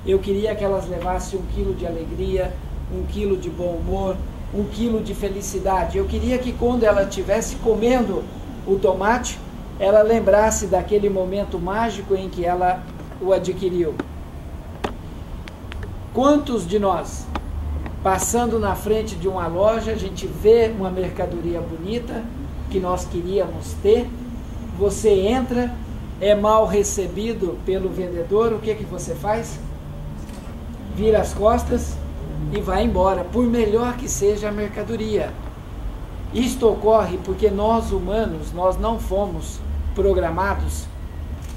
Eu queria que elas levassem 1 quilo de alegria, 1 quilo de bom humor, 1 quilo de felicidade. Eu queria que quando ela estivesse comendo o tomate, ela lembrasse daquele momento mágico em que ela o adquiriu. Quantos de nós, passando na frente de uma loja, a gente vê uma mercadoria bonita que nós queríamos ter, você entra, é mal recebido pelo vendedor, o que que você faz? Vira as costas e vai embora, por melhor que seja a mercadoria. Isto ocorre porque nós humanos, nós não fomos programados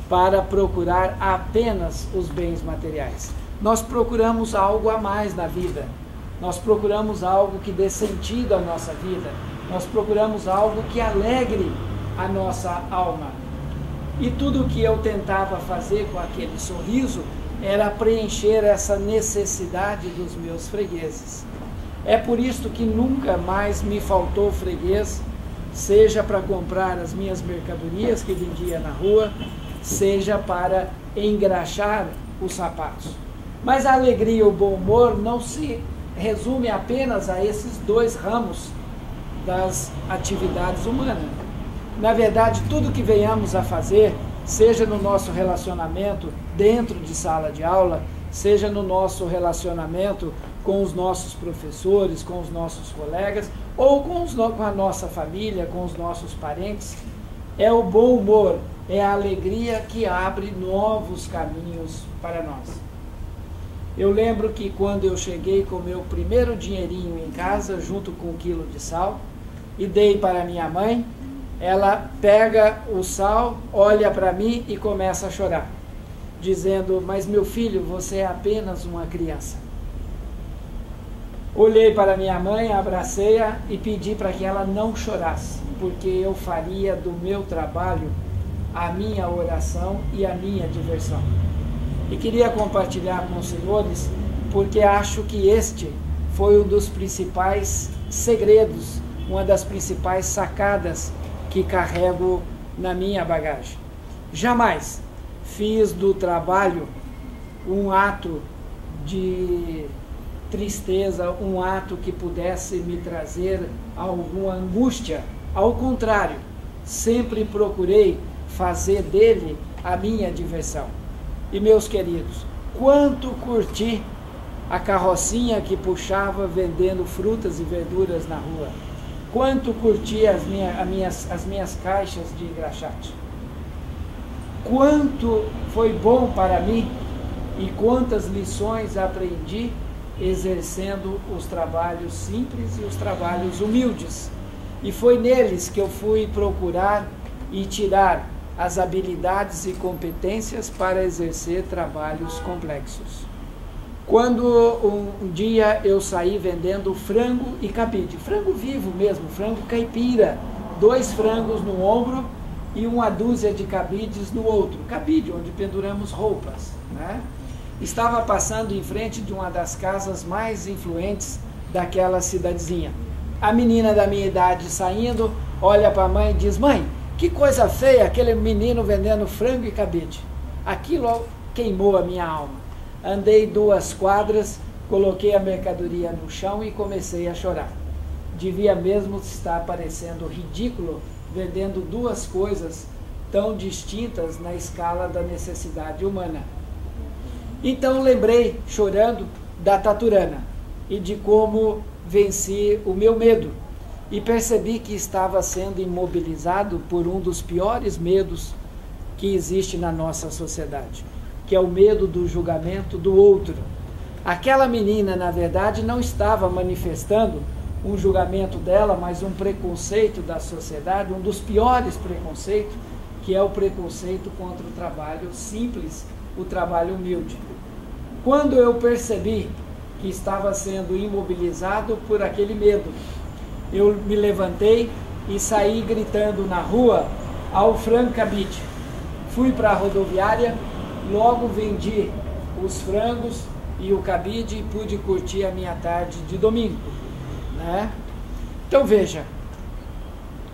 para procurar apenas os bens materiais. Nós procuramos algo a mais na vida. Nós procuramos algo que dê sentido à nossa vida. Nós procuramos algo que alegre a nossa alma. E tudo o que eu tentava fazer com aquele sorriso era preencher essa necessidade dos meus fregueses. É por isso que nunca mais me faltou freguês, seja para comprar as minhas mercadorias que vendia na rua, seja para engraxar os sapatos. Mas a alegria e o bom humor não se resume apenas a esses 2 ramos das atividades humanas. Na verdade, tudo que venhamos a fazer, seja no nosso relacionamento dentro de sala de aula, seja no nosso relacionamento com os nossos professores, com os nossos colegas, ou com a nossa família, com os nossos parentes, é o bom humor, é a alegria que abre novos caminhos para nós. Eu lembro que quando eu cheguei com o meu primeiro dinheirinho em casa, junto com 1 quilo de sal, e dei para minha mãe, ela pega o sal, olha para mim e começa a chorar, dizendo: mas meu filho, você é apenas uma criança. Olhei para minha mãe, abracei-a e pedi para que ela não chorasse, porque eu faria do meu trabalho a minha oração e a minha diversão. E queria compartilhar com os senhores, porque acho que este foi um dos principais segredos, uma das principais sacadas que carrego na minha bagagem. Jamais fiz do trabalho um ato de tristeza, um ato que pudesse me trazer alguma angústia. Ao contrário, sempre procurei fazer dele a minha diversão. E meus queridos, quanto curti a carrocinha que puxava vendendo frutas e verduras na rua. Quanto curti as minhas caixas de engraxate. Quanto foi bom para mim e quantas lições aprendi exercendo os trabalhos simples e os trabalhos humildes. E foi neles que eu fui procurar e tirar as habilidades e competências para exercer trabalhos complexos. Quando um dia eu saí vendendo frango e cabide, frango vivo mesmo, frango caipira, 2 frangos no ombro e 1 dúzia de cabides no outro, cabide onde penduramos roupas, né? Estava passando em frente de uma das casas mais influentes daquela cidadezinha. A menina da minha idade saindo, olha para a mãe e diz: mãe, que coisa feia aquele menino vendendo frango e cabide. Aquilo queimou a minha alma. Andei 2 quadras, coloquei a mercadoria no chão e comecei a chorar. Devia mesmo estar parecendo ridículo vendendo 2 coisas tão distintas na escala da necessidade humana. Então lembrei, chorando, da taturana e de como venci o meu medo. E percebi que estava sendo imobilizado por um dos piores medos que existe na nossa sociedade, que é o medo do julgamento do outro. Aquela menina, na verdade, não estava manifestando um julgamento dela, mas um preconceito da sociedade, um dos piores preconceitos, que é o preconceito contra o trabalho simples, o trabalho humilde. Quando eu percebi que estava sendo imobilizado por aquele medo, eu me levantei e saí gritando na rua ao frango cabide. Fui para a rodoviária, logo vendi os frangos e o cabide e pude curtir a minha tarde de domingo, né? Então veja,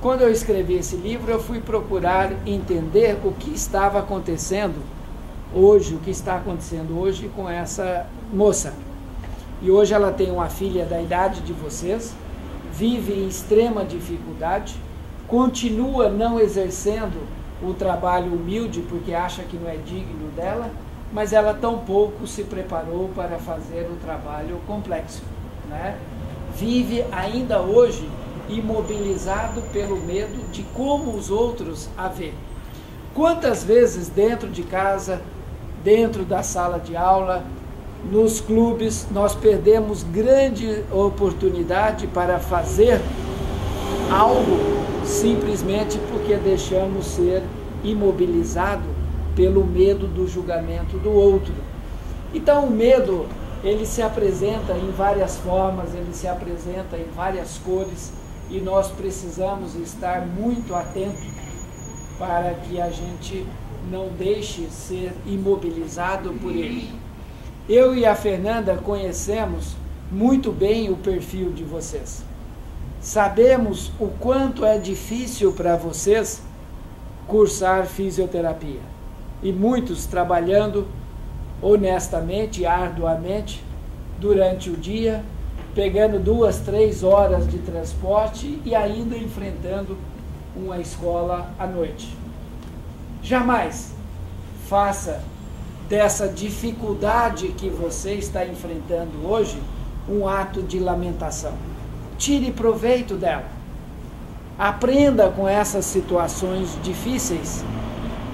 quando eu escrevi esse livro, eu fui procurar entender o que estava acontecendo hoje, o que está acontecendo hoje com essa moça. E hoje ela tem uma filha da idade de vocês, vive em extrema dificuldade, continua não exercendo o trabalho humilde porque acha que não é digno dela, mas ela tampouco se preparou para fazer o trabalho complexo, né? Vive ainda hoje imobilizado pelo medo de como os outros a vê. Quantas vezes dentro de casa, dentro da sala de aula, nos clubes, nós perdemos grande oportunidade para fazer algo simplesmente porque deixamos ser imobilizado pelo medo do julgamento do outro. Então o medo, ele se apresenta em várias formas, ele se apresenta em várias cores, e nós precisamos estar muito atentos para que a gente não deixe ser imobilizado por ele. Eu e a Fernanda conhecemos muito bem o perfil de vocês. Sabemos o quanto é difícil para vocês cursar fisioterapia. E muitos trabalhando honestamente, arduamente, durante o dia, pegando 2, 3 horas de transporte e ainda enfrentando uma escola à noite. Jamais faça dessa dificuldade que você está enfrentando hoje um ato de lamentação. Tire proveito dela. Aprenda com essas situações difíceis,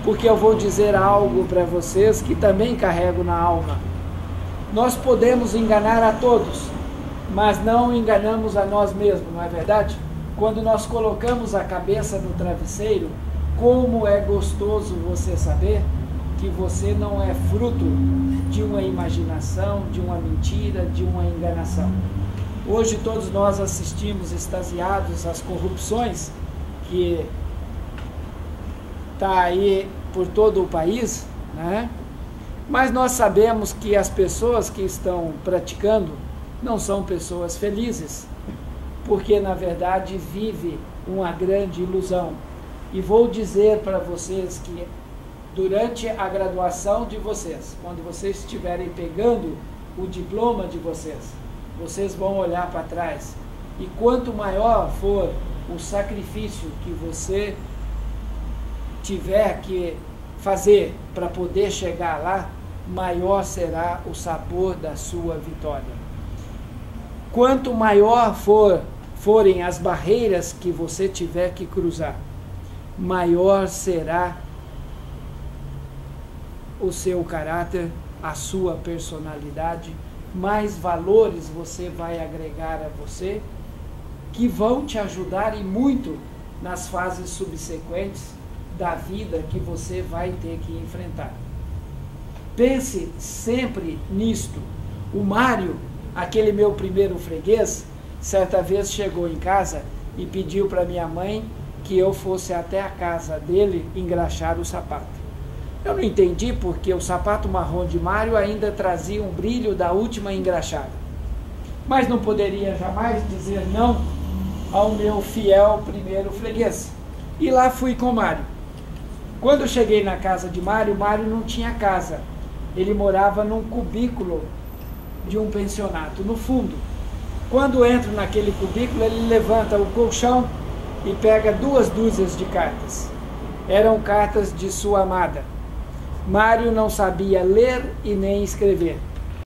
porque eu vou dizer algo para vocês que também carrego na alma. Nós podemos enganar a todos, mas não enganamos a nós mesmos, não é verdade? Quando nós colocamos a cabeça no travesseiro, como é gostoso você saber que você não é fruto de uma imaginação, de uma mentira, de uma enganação. Hoje todos nós assistimos extasiados às corrupções que está aí por todo o país, né? Mas nós sabemos que as pessoas que estão praticando não são pessoas felizes, porque na verdade vive uma grande ilusão. E vou dizer para vocês que durante a graduação de vocês, quando vocês estiverem pegando o diploma de vocês, vocês vão olhar para trás, e quanto maior for o sacrifício que você tiver que fazer para poder chegar lá, maior será o sabor da sua vitória. Quanto maior forem as barreiras que você tiver que cruzar, maior será o seu caráter, a sua personalidade, mais valores você vai agregar a você, que vão te ajudar e muito nas fases subsequentes da vida que você vai ter que enfrentar. Pense sempre nisto. O Mário, aquele meu primeiro freguês, certa vez chegou em casa e pediu para minha mãe que eu fosse até a casa dele engraxar o sapato. Eu não entendi porque o sapato marrom de Mário ainda trazia um brilho da última engraxada. Mas não poderia jamais dizer não ao meu fiel primeiro freguês. E lá fui com Mário. Quando eu cheguei na casa de Mário, Mário não tinha casa. Ele morava num cubículo de um pensionato, no fundo. Quando entro naquele cubículo, ele levanta o colchão e pega 2 dúzias de cartas. Eram cartas de sua amada. Mário não sabia ler e nem escrever.